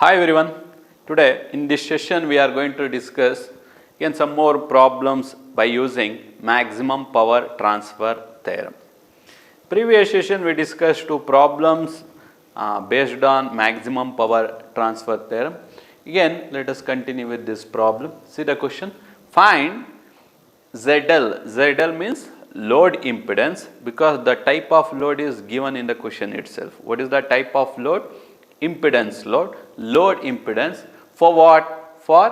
Hi everyone. Today in this session we are going to discuss again some more problems by using maximum power transfer theorem. Previous session we discussed two problems based on maximum power transfer theorem. Again let us continue with this problem. See the question. Find ZL. ZL means load impedance because the type of load is given in the question itself. What is the type of load? Impedance load. Load impedance for what? For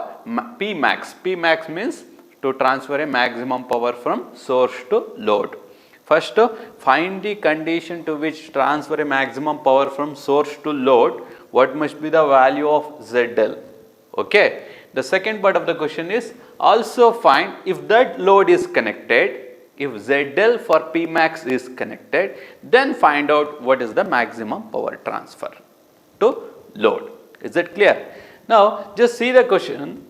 P max. P max means to transfer a maximum power from source to load. First, find the condition to which transfer a maximum power from source to load. What must be the value of ZL? Okay. The second part of the question is also find if that load is connected, if ZL for P max is connected, then find out what is the maximum power transfer to load. Is it clear? Now, just see the question,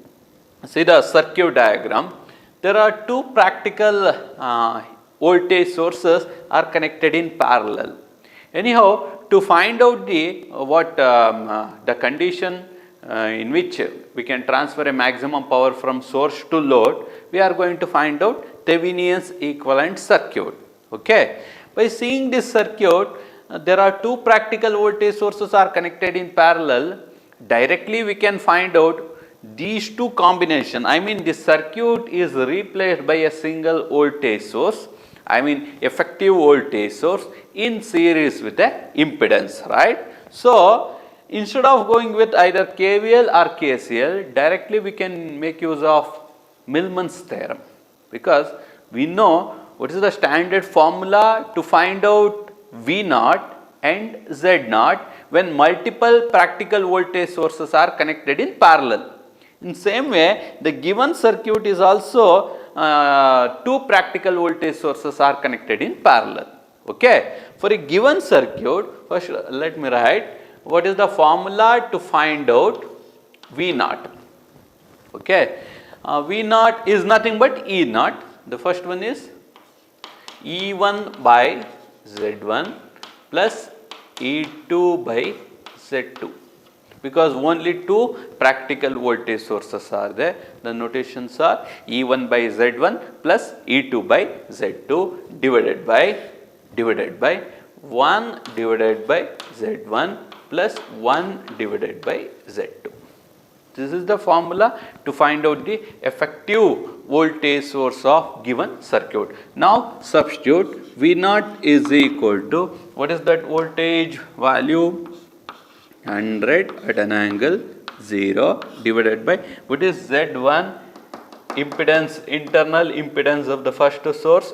see the circuit diagram. There are two practical voltage sources are connected in parallel. Anyhow, to find out the condition in which we can transfer a maximum power from source to load, we are going to find out Thevenin's equivalent circuit. Okay. By seeing this circuit, there are two practical voltage sources are connected in parallel. Directly we can find out these two combination. I mean this circuit is replaced by a single voltage source. I mean effective voltage source in series with a impedance, right? So instead of going with either KVL or KCL, directly we can make use of Millman's theorem, because we know what is the standard formula to find out V naught and Z naught when multiple practical voltage sources are connected in parallel. In same way, the given circuit is also two practical voltage sources are connected in parallel. Okay. For a given circuit, first let me write what is the formula to find out V naught. Okay. V naught is nothing but E naught. The first one is E1 by Z1 plus E2 by Z2, because only two practical voltage sources are there. The notations are E1 by Z1 plus E2 by Z2 divided by 1 divided by Z1 plus 1 divided by Z2. This is the formula to find out the effective voltage source of given circuit. Now substitute V naught is equal to, what is that voltage value? 100 at an angle 0 divided by, what is Z1 impedance, internal impedance of the first source?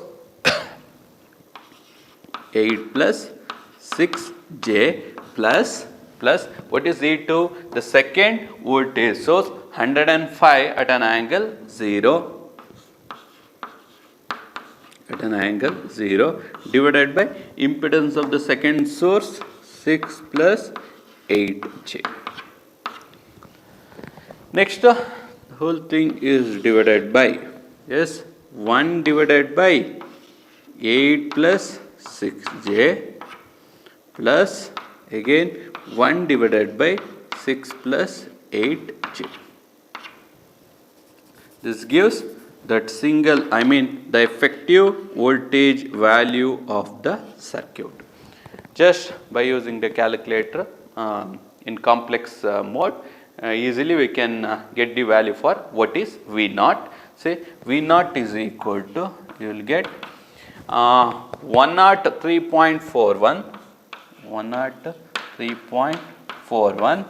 8 plus 6j plus what is E2? The second voltage source 105 at an angle 0 divided by impedance of the second source 6 plus 8j. Next, the whole thing is divided by, yes, 1 divided by 8 plus 6j plus again 1 divided by 6 plus 8j. This gives that single, I mean the effective voltage value of the circuit. Just by using the calculator in complex mode, easily we can get the value for what is V naught. Say V naught is equal to, you will get 103.41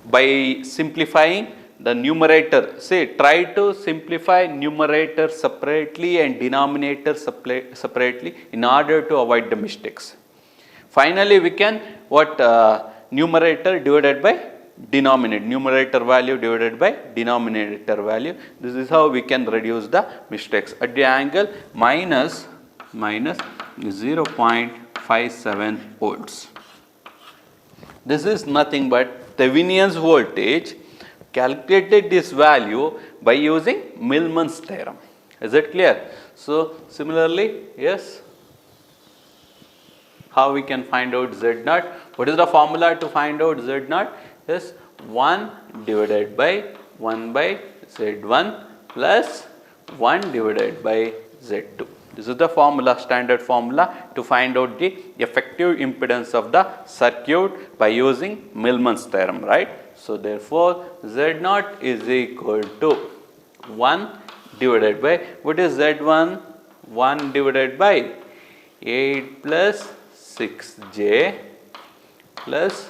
by simplifying the numerator. Say try to simplify numerator separately and denominator separately in order to avoid the mistakes. Finally, we can numerator divided by denominator, numerator value divided by denominator value. This is how we can reduce the mistakes at the angle minus 0.57 volts. This is nothing but Thevenin's voltage. Calculated this value by using Millman's theorem. Is it clear? So similarly, yes, how we can find out Z naught? What is the formula to find out Z naught? Yes, 1 divided by 1 by Z1 plus 1 divided by Z2. This is the formula, standard formula to find out the effective impedance of the circuit by using Millman's theorem, right? So therefore, Z0 is equal to 1 divided by, what is Z1? 1 divided by 8 plus 6j plus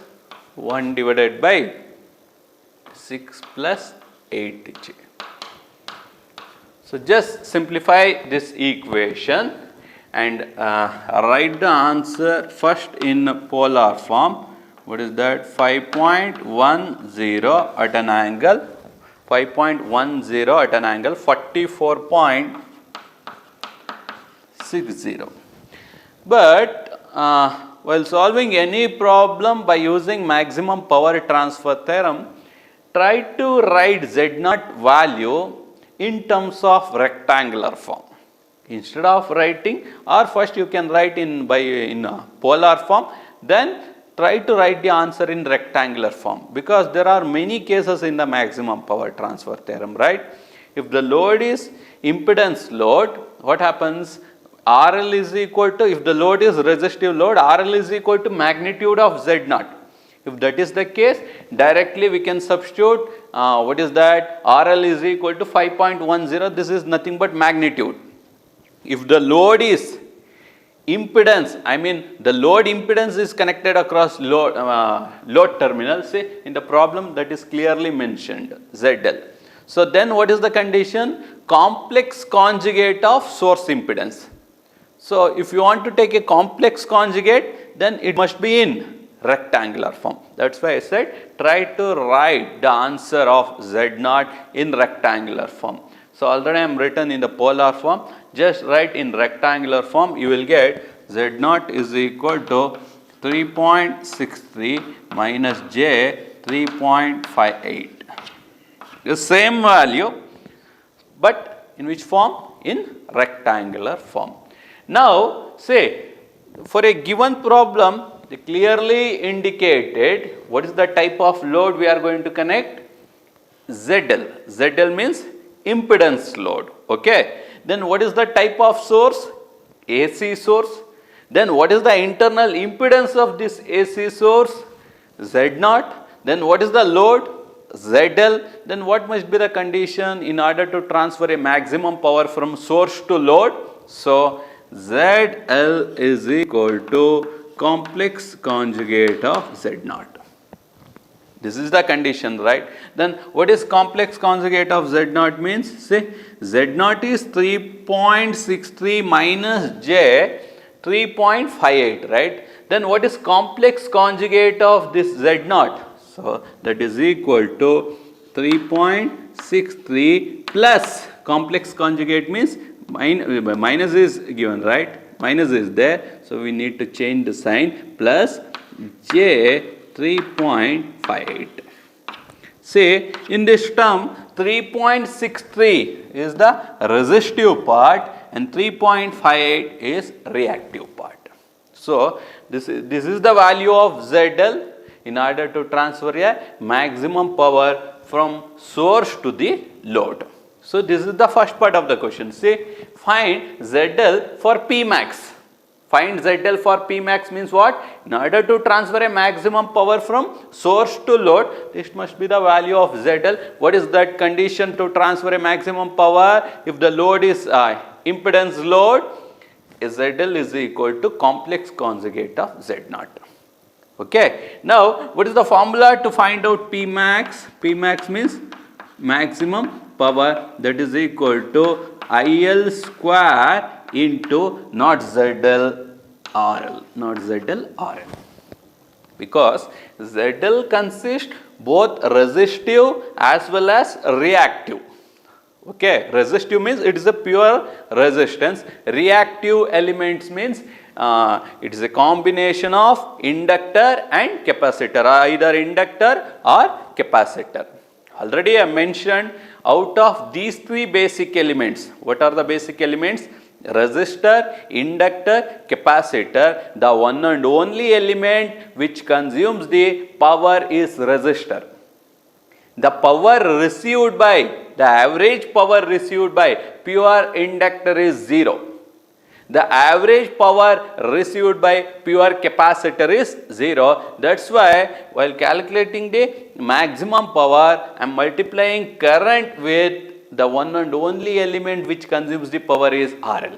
1 divided by 6 plus 8j. So just simplify this equation and write the answer first in polar form. What is that? 5.10 at an angle, 5.10 at an angle 44.60. But while solving any problem by using maximum power transfer theorem, try to write Z0 value in terms of rectangular form. Instead of writing, or first you can write in polar form, then try to write the answer in rectangular form, because there are many cases in the maximum power transfer theorem, right? If the load is impedance load, what happens? RL is equal to, if the load is resistive load, RL is equal to magnitude of Z0. If that is the case, directly we can substitute, what is that? RL is equal to 5.10, this is nothing but magnitude. If the load is impedance, I mean the load impedance is connected across load terminal, say in the problem that is clearly mentioned, ZL. So then what is the condition? Complex conjugate of source impedance. So if you want to take a complex conjugate, then it must be in rectangular form. That's why I said try to write the answer of Z0 in rectangular form. So already I am written in the polar form, just write in rectangular form, you will get Z0 is equal to 3.63 minus J 3.58. The same value, but in which form? In rectangular form. Now say for a given problem, they clearly indicated what is the type of load we are going to connect? ZL. ZL means impedance load. Okay. Then what is the type of source? AC source. Then what is the internal impedance of this AC source? Z0. Then what is the load? ZL. Then what must be the condition in order to transfer a maximum power from source to load? So ZL is equal to complex conjugate of Z0. This is the condition, right? Then what is complex conjugate of Z0 means? Say Z0 is 3.63 minus J 3.58, right? Then what is complex conjugate of this Z0? So that is equal to 3.63 plus complex conjugate means minus is given, right? Minus is there, so we need to change the sign, plus J 3.58. Say in this term 3.63 is the resistive part and 3.58 is reactive part. So this is the value of ZL in order to transfer a maximum power from source to the load. So this is the first part of the question. Say find ZL for Pmax. Find ZL for Pmax means what? In order to transfer a maximum power from source to load, this must be the value of ZL. What is that condition to transfer a maximum power? If the load is impedance load, ZL is equal to complex conjugate of Z0. Okay. Now what is the formula to find out Pmax? Pmax means maximum power, that is equal to IL square into not ZL RL, not ZL RL, because ZL consists both resistive as well as reactive. Okay, resistive means it is a pure resistance, reactive elements means it is a combination of inductor and capacitor, either inductor or capacitor. Already I mentioned out of these three basic elements, what are the basic elements? Resistor, inductor, capacitor. The one and only element which consumes the power is resistor. the power received by, the average power received by pure inductor is 0. The average power received by pure capacitor is 0. That's why while calculating the maximum power, I am multiplying current with the one and only element which consumes the power is RL.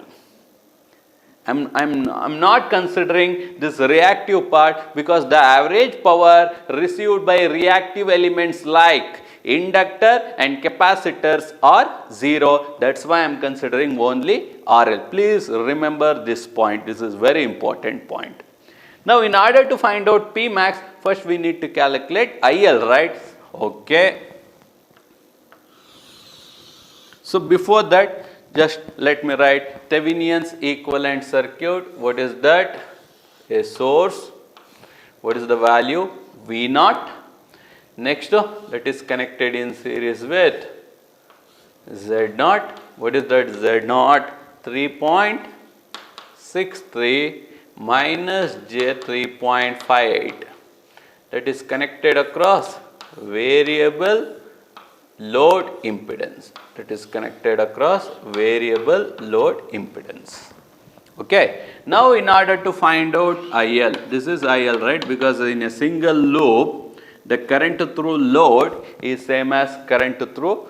I'm not considering this reactive part because the average power received by reactive elements like inductor and capacitors are 0. That's why I am considering only RL. Please remember this point. This is very important point. Now, in order to find out P max, first we need to calculate IL, right? Okay. So, before that, just let me write Thevenin's equivalent circuit. What is that? A source. What is the value? V0. Next, that is connected in series with Z0. What is that? Z0 3.63 minus J 3.58. That is connected across variable load impedance. That is connected across variable load impedance. Okay. Now, in order to find out IL, this is IL, right? Because in a single loop, the current through load is same as current through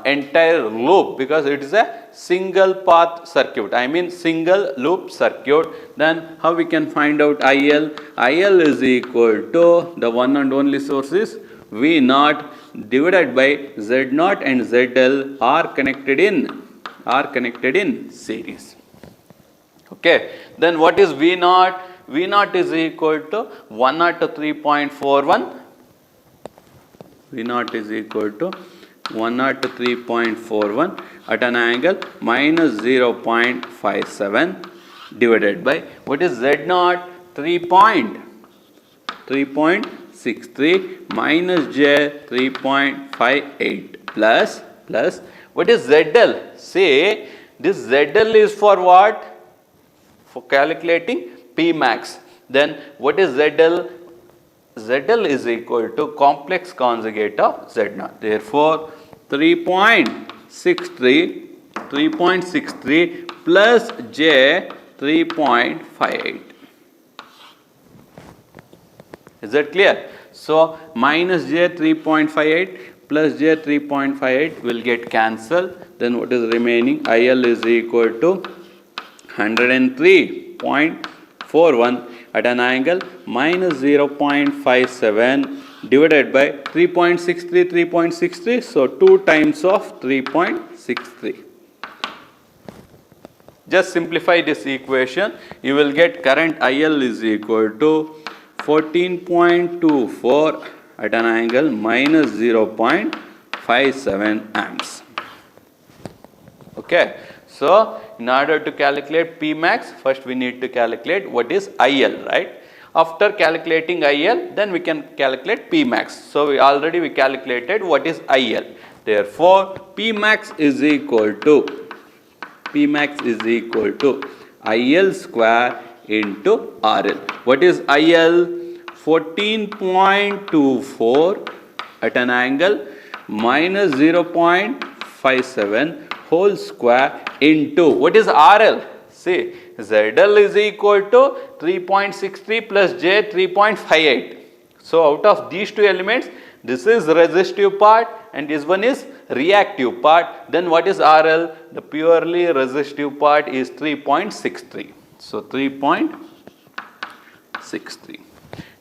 entire loop because it is a single path circuit. I mean single loop circuit. Then how we can find out IL? IL is equal to the one and only source is V0 divided by Z0 and ZL are connected in series. Okay. Then what is V0? V0 is equal to 103.41. V0 is equal to 103.41 at an angle minus 0.57 divided by what is Z0? 3.63 minus J 3.58 plus what is ZL? Say this ZL is for what? For calculating P max. Then what is ZL? ZL is equal to complex conjugate of Z0. Therefore, 3.63 plus J 3.58. Is that clear? So, minus J 3.58 plus J 3.58 will get cancelled. Then what is remaining? IL is equal to 103.41 at an angle minus 0.57 divided by 3.63. So, 2 times of 3.63. Just simplify this equation. You will get current IL is equal to 14.24 at an angle minus 0.57 amps. Okay. So, in order to calculate P max, first we need to calculate what is IL, right? After calculating IL, then we can calculate P max. So, we calculated what is IL. Therefore, P max is equal to IL square into RL. What is IL? 14.24 at an angle minus 0.57 whole square into what is RL? See, ZL is equal to 3.63 plus J 3.58. So, out of these two elements, this is resistive part and this one is reactive part. Then what is RL? The purely resistive part is 3.63. So, 3.63.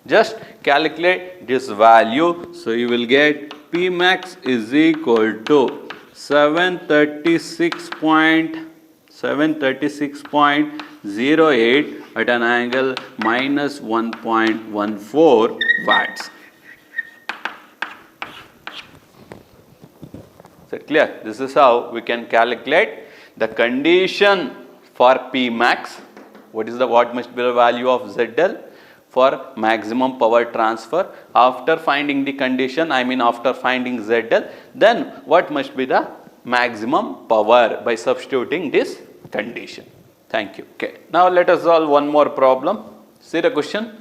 Just calculate this value. So, you will get P max is equal to 736.08 at an angle minus 1.14 watts. Is that clear? This is how we can calculate the condition for P max. What must be the value of ZL for maximum power transfer? After finding the condition, after finding ZL, then what must be the maximum power by substituting this condition? Thank you. Okay. Now let us solve one more problem. See the question.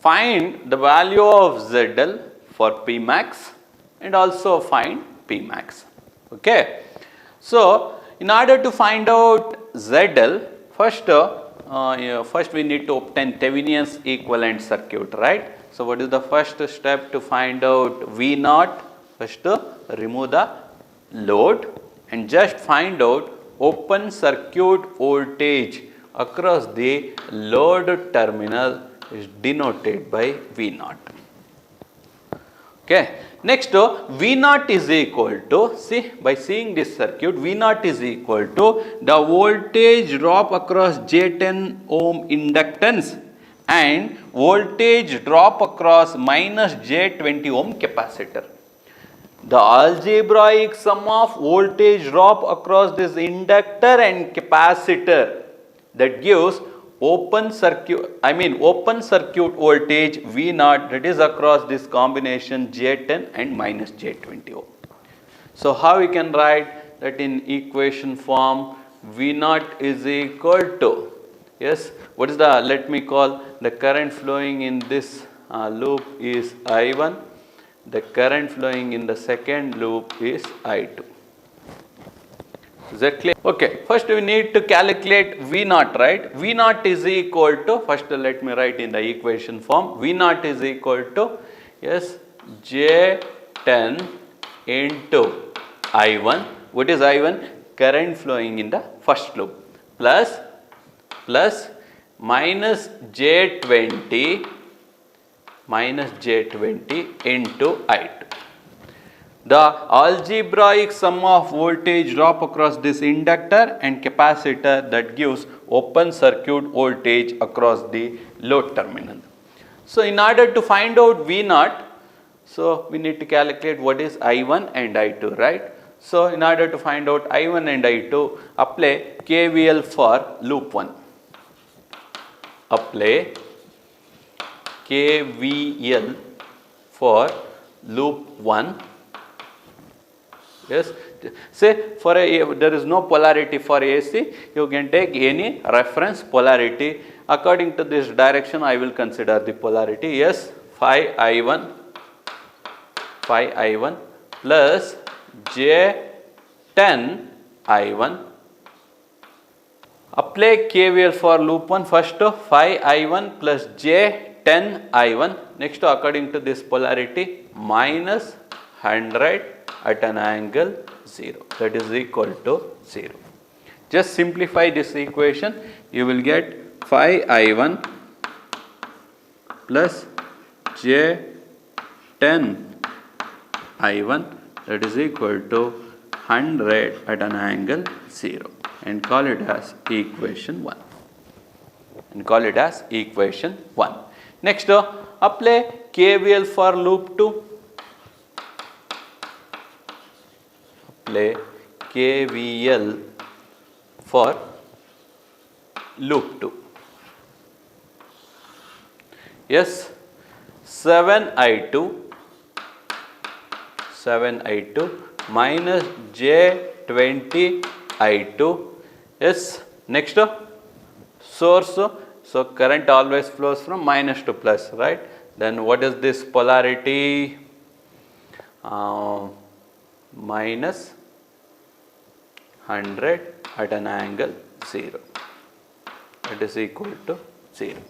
Find the value of ZL for P max and also find P max. Okay. So, in order to find out ZL, first we need to obtain Thevenin's equivalent circuit, right? So, what is the first step to find out V naught? First, remove the load and just find out open circuit voltage across the load terminal is denoted by V naught. Okay. Next, V naught is equal to, see, by seeing this circuit, V naught is equal to the voltage drop across J10 ohm inductance and voltage drop across minus J20 ohm capacitor. The algebraic sum of voltage drop across this inductor and capacitor, that gives open circuit voltage V naught, that is across this combination J10 and minus J20 ohm. So, how we can write that in equation form? V naught is equal to, yes, what is the, let me call the current flowing in this loop is I1, the current flowing in the second loop is I2. Is that clear? Okay, first we need to calculate V naught, right? V naught is equal to, first let me write in the equation form, V naught is equal to, yes, J10 into I1. What is I1? Current flowing in the first loop, plus minus J20 into I2. The algebraic sum of voltage drop across this inductor and capacitor, that gives open circuit voltage across the load terminal. So, in order to find out V naught, so we need to calculate what is I1 and I2, right? So, in order to find out I1 and I2, apply KVL for loop 1. Apply KVL for loop 1. Yes, say for there is no polarity for AC, you can take any reference polarity. According to this direction, I will consider the polarity. Yes, phi I1 plus J10 I1. Apply KVL for loop 1. First, phi I1 plus J10 I1. Next, according to this polarity, minus 100 at an angle 0, that is equal to 0. Just simplify this equation, you will get phi I1 plus J10 I1, that is equal to 100 at an angle 0, and call it as equation 1. Next, apply KVL for loop 2. Apply KVL for loop 2. Yes, 7I2 minus J20 I2. Yes, next, source. So, current always flows from minus to plus, right? Then what is this polarity? Minus 100 at an angle 0, that is equal to 0.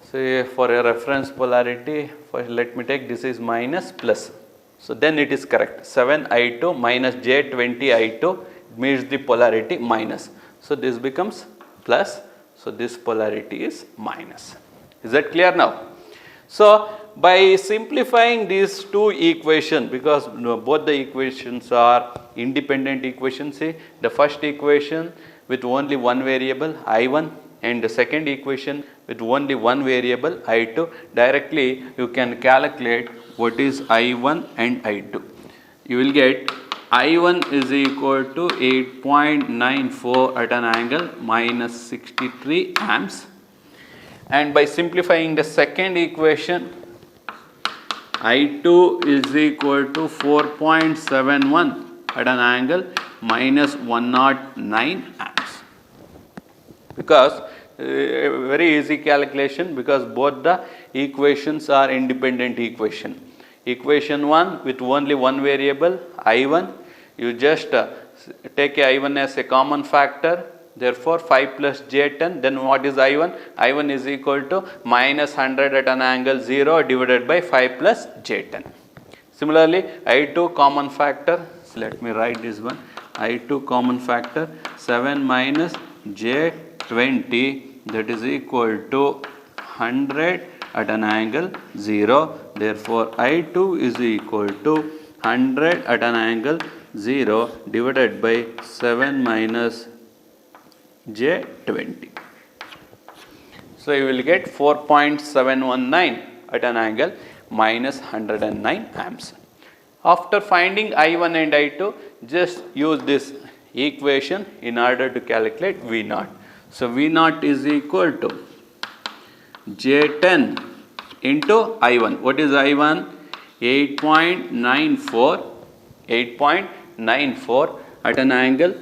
So, for a reference polarity, first let me take this is minus plus. So, then it is correct. 7I2 minus J20 I2 means the polarity minus. So, this becomes plus. So, this polarity is minus. Is that clear now? So, by simplifying these two equations, because both the equations are independent equations, see the first equation with only one variable I1 and the second equation with only one variable I2, directly you can calculate what is I1 and I2. You will get I1 is equal to 8.94 at an angle minus 63 amps, and by simplifying the second equation, I2 is equal to 4.71 at an angle minus 109 amps. Because very easy calculation, because both the equations are independent equation. equation 1 with only one variable I1. You just take I1 as a common factor. Therefore, 5 plus J10, then what is I1? I1 is equal to minus 100 at an angle 0 divided by 5 plus J10. Similarly, I2 common factor, so let me write this one. I2 common factor 7 minus J20, that is equal to 100 at an angle 0. Therefore, I2 is equal to 100 at an angle 0 divided by 7 minus J20. So, you will get 4.719 at an angle minus 109 amps. After finding I1 and I2, just use this equation in order to calculate V0. So, V0 is equal to J10 into I1. What is I1? 8.94 at an angle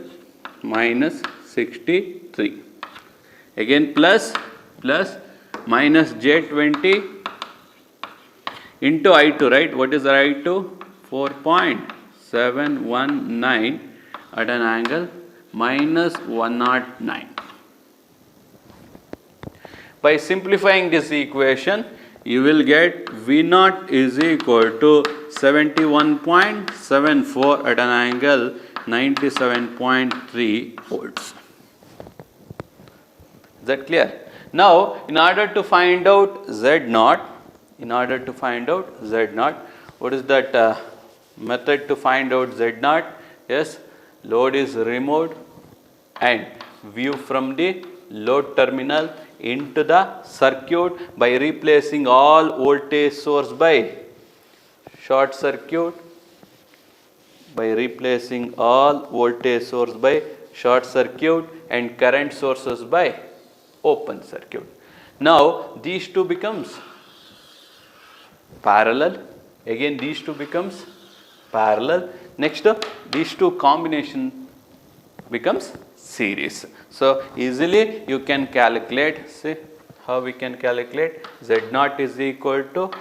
minus 63. Again plus minus J20 into I2, right? What is I2? 4.719 at an angle minus 109. By simplifying this equation, you will get V0 is equal to 71.74 at an angle 97.3 volts. Is that clear? Now, in order to find out Z0, what is that method to find out Z0? Yes, load is removed and view from the load terminal into the circuit by replacing all voltage source by short circuit, and current sources by open circuit. Now, these two becomes parallel. Again, these two becomes parallel. Next, these two combination becomes series. So, easily you can calculate, see how we can calculate. Z0 is equal to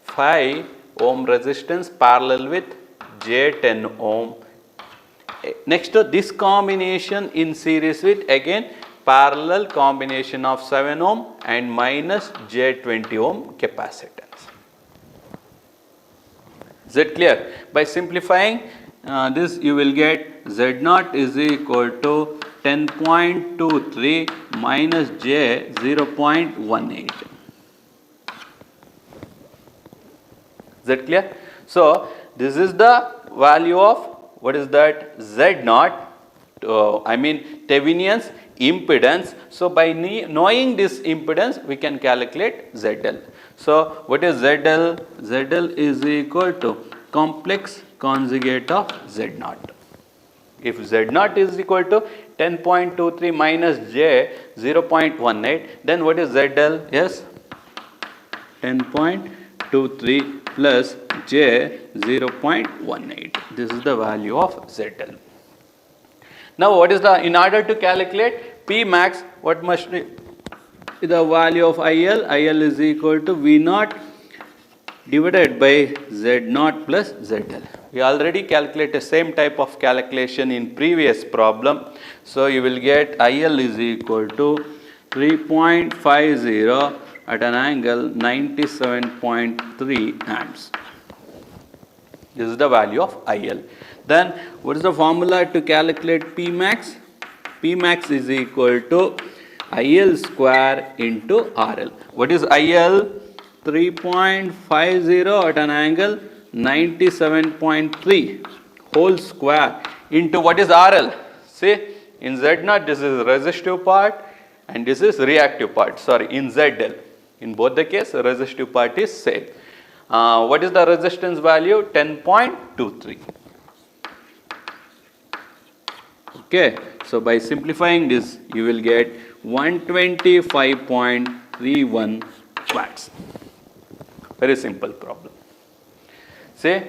5 ohm resistance parallel with J10 ohm. Next, this combination in series with again parallel combination of 7 ohm and minus J20 ohm capacitance. Is it clear? By simplifying this, you will get Z0 is equal to 10.23 minus J 0.18. Is that clear? So, this is the value of what is that Z0, Thevenin's impedance. So, by knowing this impedance, we can calculate ZL. So, what is ZL? ZL is equal to complex conjugate of Z0. If Z0 is equal to 10.23 minus J 0.18, then what is ZL? Yes, 10.23 plus J 0.18. This is the value of ZL. Now, what is in order to calculate P max, what must be the value of IL? IL is equal to V0 divided by Z0 plus ZL. We already calculated same type of calculation in previous problem. So, you will get IL is equal to 3.50 at an angle 97.3 amps. This is the value of IL. Then what is the formula to calculate P max? P max is equal to IL square into RL. What is IL? 3.50 at an angle 97.3 whole square into what is RL? See, in Z0 this is resistive part and this is reactive part. Sorry, in ZL. In both the case, resistive part is same. What is the resistance value? 10.23. Okay, so by simplifying this, you will get 125.31 watts. Very simple problem. See,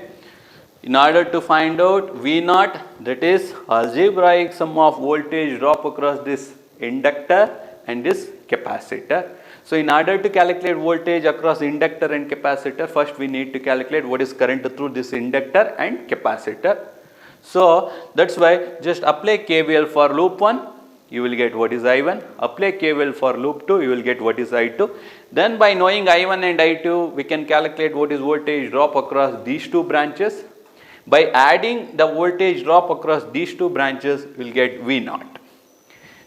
in order to find out V0, that is algebraic sum of voltage drop across this inductor and this capacitor. So in order to calculate voltage across inductor and capacitor, first we need to calculate what is current through this inductor and capacitor. So that's why just apply KVL for loop 1, you will get what is I1. Apply KVL for loop 2, you will get what is I2. Then by knowing I1 and I2, we can calculate what is voltage drop across these two branches. By adding the voltage drop across these two branches, we will get V0.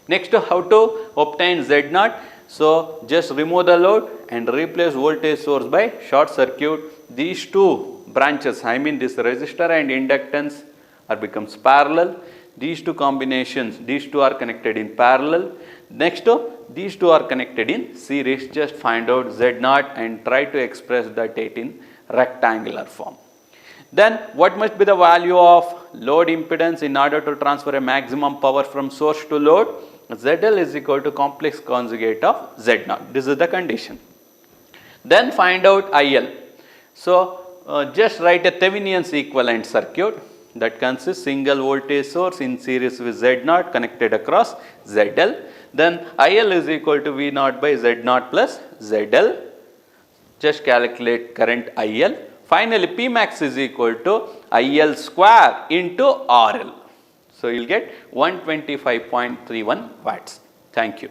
Next, how to obtain Z0? So just remove the load and replace voltage source by short circuit. These two branches, I mean this resistor and inductance, are becomes parallel. These two combinations, these two are connected in parallel. Next, these two are connected in series. Just find out Z0 and try to express that in rectangular form. Then what must be the value of load impedance in order to transfer a maximum power from source to load? ZL is equal to complex conjugate of Z0. This is the condition. Then find out IL. So just write a Thevenin's equivalent circuit that consists single voltage source in series with Z0 connected across ZL. Then IL is equal to V0 by Z0 plus ZL. Just calculate current IL. Finally, Pmax is equal to IL square into RL. So you will get 125.31 watts. Thank you.